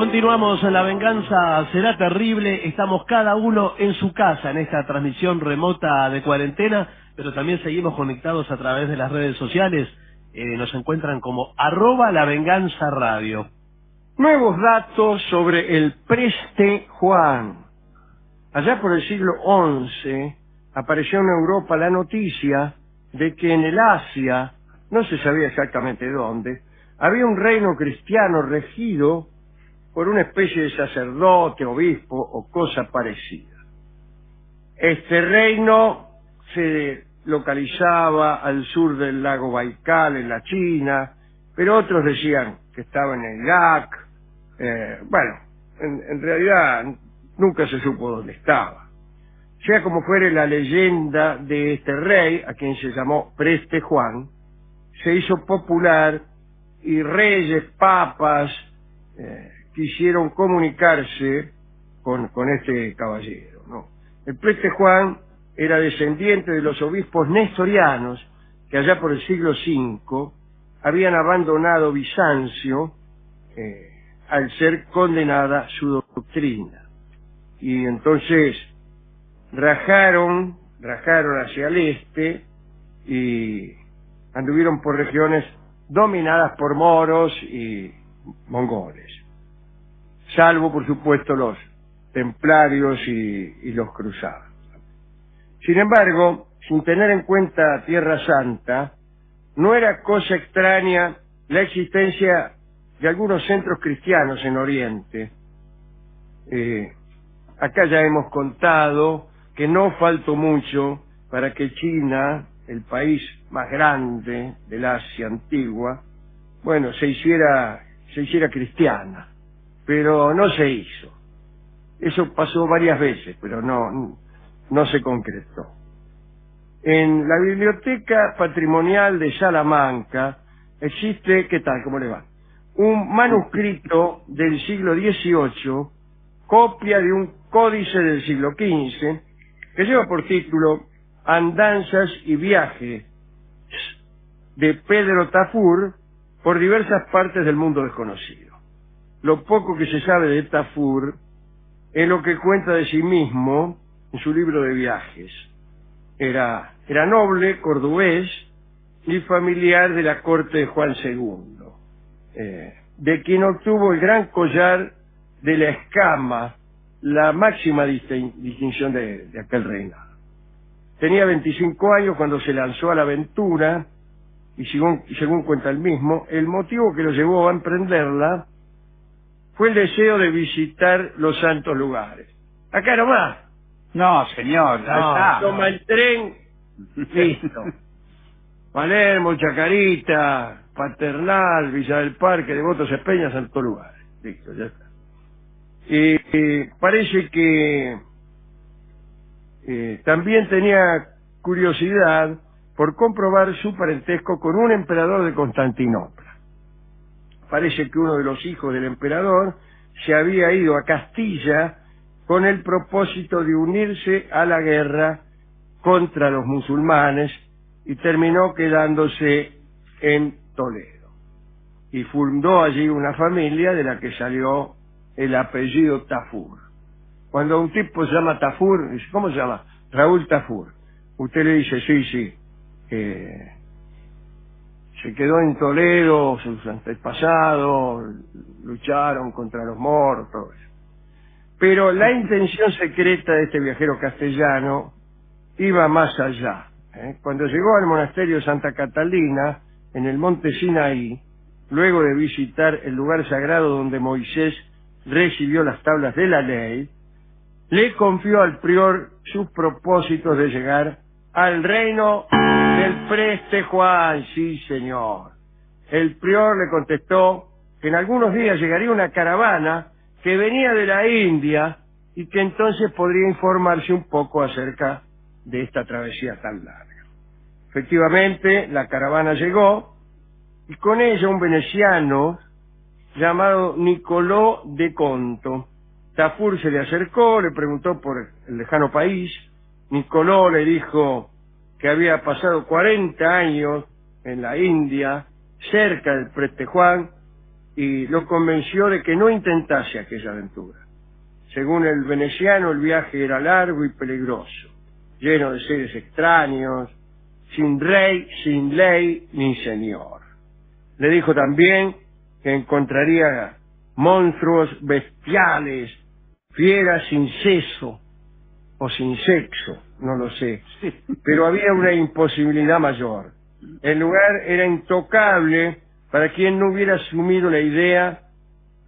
Continuamos, La Venganza Será Terrible. Estamos cada uno en su casa en esta transmisión remota de cuarentena, pero también seguimos conectados a través de las redes sociales. Nos encuentran como @lavenganzaradio. Nuevos datos sobre el Preste Juan. Allá por el siglo XI apareció en Europa la noticia de que en el Asia, no se sabía exactamente dónde, había un reino cristiano regido por una especie de sacerdote, obispo o cosa parecida. Este reino se localizaba al sur del lago Baikal, en la China, pero otros decían que estaba en el Irak. En realidad nunca se supo dónde estaba. Sea como fuere, la leyenda de este rey, a quien se llamó Preste Juan, se hizo popular y reyes, papas, quisieron comunicarse con este caballero, ¿no? El Preste Juan era descendiente de los obispos nestorianos que allá por el siglo V habían abandonado Bizancio al ser condenada su doctrina. Y entonces rajaron hacia el este y anduvieron por regiones dominadas por moros y mongoles, salvo por supuesto los templarios y los cruzados. Sin embargo, sin tener en cuenta Tierra Santa, no era cosa extraña la existencia de algunos centros cristianos en Oriente. Acá ya hemos contado que no faltó mucho para que China, el país más grande del Asia antigua, se hiciera cristiana, pero no se hizo. Eso pasó varias veces, pero no se concretó. En la Biblioteca Patrimonial de Salamanca existe, ¿qué tal? ¿Cómo le va? Un manuscrito del siglo XVIII, copia de un códice del siglo XV, que lleva por título Andanzas y Viajes de Pedro Tafur por diversas partes del mundo desconocido. Lo poco que se sabe de Tafur es lo que cuenta de sí mismo en su libro de viajes. Era noble, cordobés y familiar de la corte de Juan II, de quien obtuvo el gran collar de la escama, la máxima distinción de aquel reinado. Tenía 25 años cuando se lanzó a la aventura y según cuenta él mismo, el motivo que lo llevó a emprenderla fue el deseo de visitar los santos lugares. Acá nomás. No, señor, ya está. Toma el tren, listo. Palermo, Chacarita, Paternal, Villa del Parque, Devoto Espeña, santos lugares. Listo, ya está. Parece que también tenía curiosidad por comprobar su parentesco con un emperador de Constantinopla. Parece que uno de los hijos del emperador se había ido a Castilla con el propósito de unirse a la guerra contra los musulmanes y terminó quedándose en Toledo. Y fundó allí una familia de la que salió el apellido Tafur. Cuando un tipo se llama Tafur, dice, ¿cómo se llama? Raúl Tafur. Usted le dice, sí, se quedó en Toledo, sus antepasados lucharon contra los moros, todo eso. Pero la intención secreta de este viajero castellano iba más allá. Cuando llegó al monasterio de Santa Catalina, en el monte Sinaí, luego de visitar el lugar sagrado donde Moisés recibió las tablas de la ley, le confió al prior sus propósitos de llegar al reino del Preste Juan. Sí, señor. El prior le contestó que en algunos días llegaría una caravana que venía de la India y que entonces podría informarse un poco acerca de esta travesía tan larga. Efectivamente, la caravana llegó y con ella un veneciano llamado Nicolò de Conto. Tafur se le acercó, le preguntó por el lejano país. Nicolò le dijo que había pasado 40 años en la India, cerca del Preste Juan, y lo convenció de que no intentase aquella aventura. Según el veneciano, el viaje era largo y peligroso, lleno de seres extraños, sin rey, sin ley, ni señor. Le dijo también que encontraría monstruos bestiales, fieras sin seso o sin sexo, no lo sé. Pero había una imposibilidad mayor. El lugar era intocable para quien no hubiera asumido la idea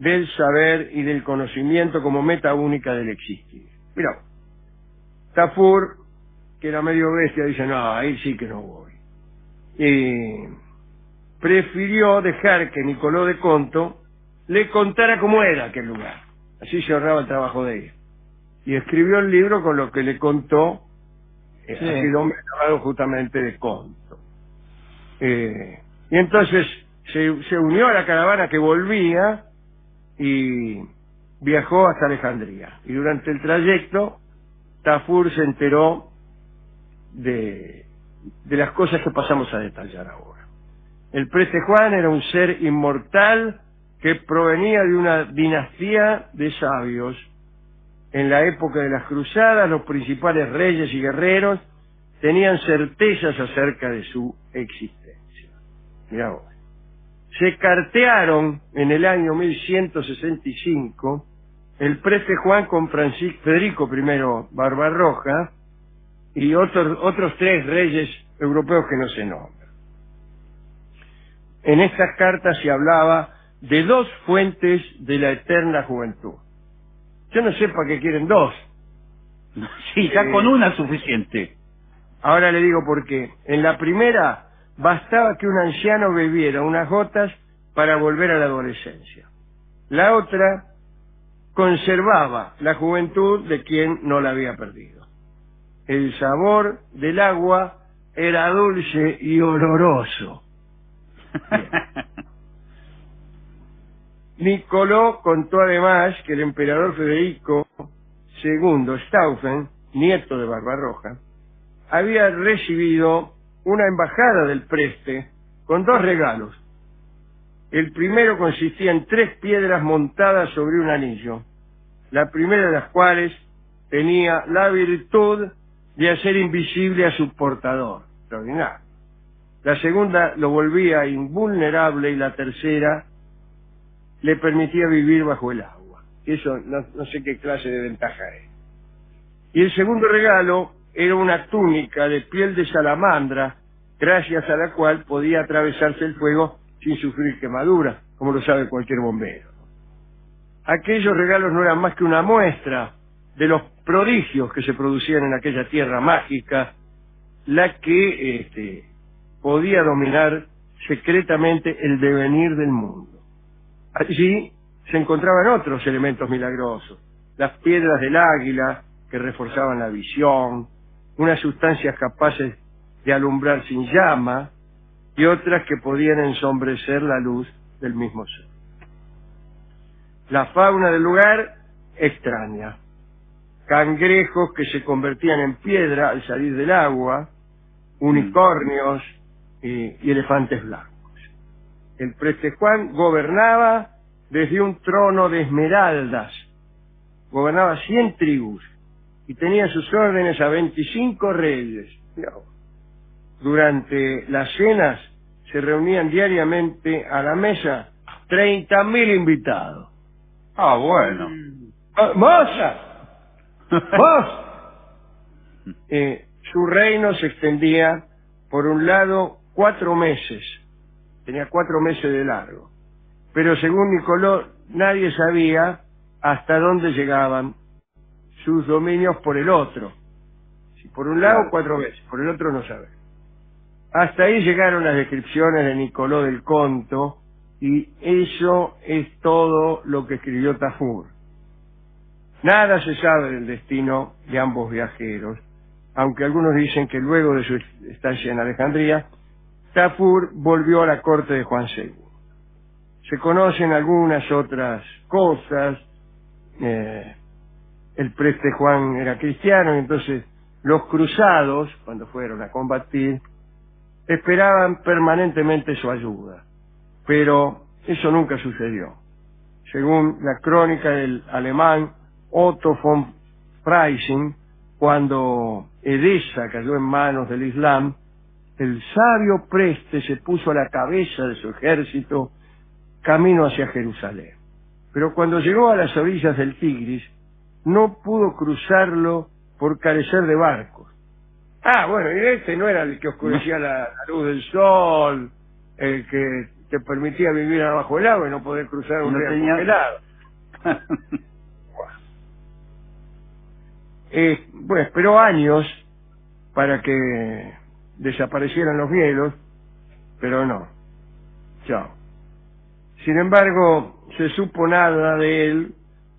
del saber y del conocimiento como meta única del existir. Mira, Tafur, que era medio bestia, dice, no, ahí sí que no voy. Y prefirió dejar que Nicolò de Conto le contara cómo era aquel lugar. Así se ahorraba el trabajo de ella. Y escribió el libro con lo que le contó aquel hombre llamado justamente de Conto. Y entonces se unió a la caravana que volvía y viajó hasta Alejandría. Y durante el trayecto, Tafur se enteró de las cosas que pasamos a detallar ahora. El preste Juan era un ser inmortal que provenía de una dinastía de sabios. En la época de las cruzadas, los principales reyes y guerreros tenían certezas acerca de su existencia. Mirá vos. Se cartearon en el año 1165 el preste Juan con Federico I Barbarroja y otros 3 reyes europeos que no se nombran. En estas cartas se hablaba de 2 fuentes de la eterna juventud. Yo no sé para qué quieren 2. Sí, ya con una es suficiente. Ahora le digo por qué. En la primera bastaba que un anciano bebiera unas gotas para volver a la adolescencia. La otra conservaba la juventud de quien no la había perdido. El sabor del agua era dulce y oloroso. Nicolò contó además que el emperador Federico II Stauffen, nieto de Barbarroja, había recibido una embajada del preste con 2 regalos. El primero consistía en 3 piedras montadas sobre un anillo, la primera de las cuales tenía la virtud de hacer invisible a su portador. Extraordinario. La segunda lo volvía invulnerable y la tercera le permitía vivir bajo el agua. Eso no sé qué clase de ventaja es. Y el segundo regalo era una túnica de piel de salamandra, gracias a la cual podía atravesarse el fuego sin sufrir quemadura, como lo sabe cualquier bombero. Aquellos regalos no eran más que una muestra de los prodigios que se producían en aquella tierra mágica, la que podía dominar secretamente el devenir del mundo. Allí se encontraban otros elementos milagrosos, las piedras del águila que reforzaban la visión, unas sustancias capaces de alumbrar sin llama y otras que podían ensombrecer la luz del mismo sol. La fauna del lugar extraña, cangrejos que se convertían en piedra al salir del agua, unicornios y elefantes blancos. El preste Juan gobernaba desde un trono de esmeraldas, gobernaba 100 tribus y tenía sus órdenes a 25 reyes. Durante las cenas se reunían diariamente a la mesa 30.000 invitados. Ah, bueno. ¡Moza! ¡Vos! Su reino se extendía, por un lado, 4 meses. Tenía 4 meses de largo. Pero según Nicolò, nadie sabía hasta dónde llegaban sus dominios por el otro. Si por un lado, 4 meses, por el otro no sabe. Hasta ahí llegaron las descripciones de Nicolò del Conto, y eso es todo lo que escribió Tafur. Nada se sabe del destino de ambos viajeros, aunque algunos dicen que luego de su estancia en Alejandría, Tafur volvió a la corte de Juan II. Se conocen algunas otras cosas. El preste Juan era cristiano, y entonces los cruzados, cuando fueron a combatir, esperaban permanentemente su ayuda. Pero eso nunca sucedió. Según la crónica del alemán Otto von Freising, cuando Edesa cayó en manos del Islam, el sabio Preste se puso a la cabeza de su ejército camino hacia Jerusalén. Pero cuando llegó a las orillas del Tigris, no pudo cruzarlo por carecer de barcos. Ah, bueno, y este no era el que oscurecía la luz del sol, el que te permitía vivir abajo del agua y no poder cruzar un río congelado. Bueno, esperó años para que desaparecieran los hielos, pero no. Chao. Sin embargo, se supo nada de él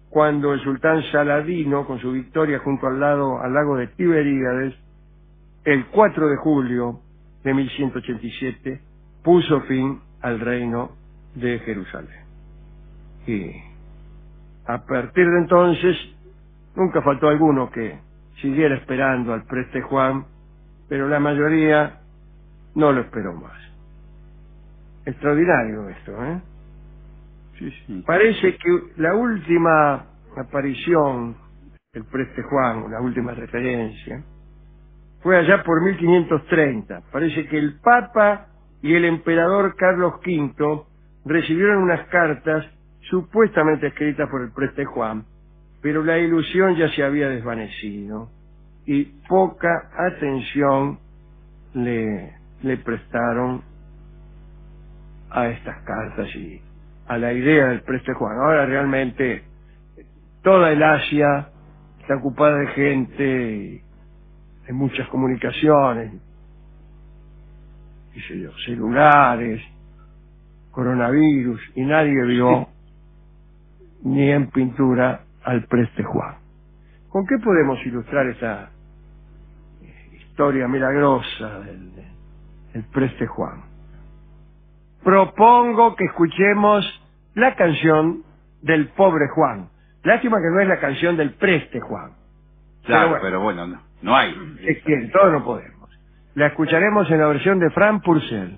cuando el sultán Saladino, con su victoria junto al lago de Tiberíades, el 4 de julio de 1187, puso fin al reino de Jerusalén. Y a partir de entonces, nunca faltó alguno que siguiera esperando al Preste Juan, pero la mayoría no lo esperó más. Extraordinario esto, ¿eh? Sí, sí. Parece que la última aparición del Preste Juan, la última referencia, fue allá por 1530. Parece que el Papa y el emperador Carlos V recibieron unas cartas supuestamente escritas por el Preste Juan, pero la ilusión ya se había desvanecido y poca atención le prestaron a estas cartas y a la idea del Preste Juan. Ahora realmente toda el Asia está ocupada de gente y hay muchas comunicaciones, qué sé yo, celulares, coronavirus, y nadie vio ni en pintura al Preste Juan. ¿Con qué podemos ilustrar esta historia milagrosa del Preste Juan? Propongo que escuchemos la canción del pobre Juan. Lástima que no es la canción del Preste Juan. Claro, pero bueno, no hay. Es que todos no podemos. La escucharemos en la versión de Frank Purcell.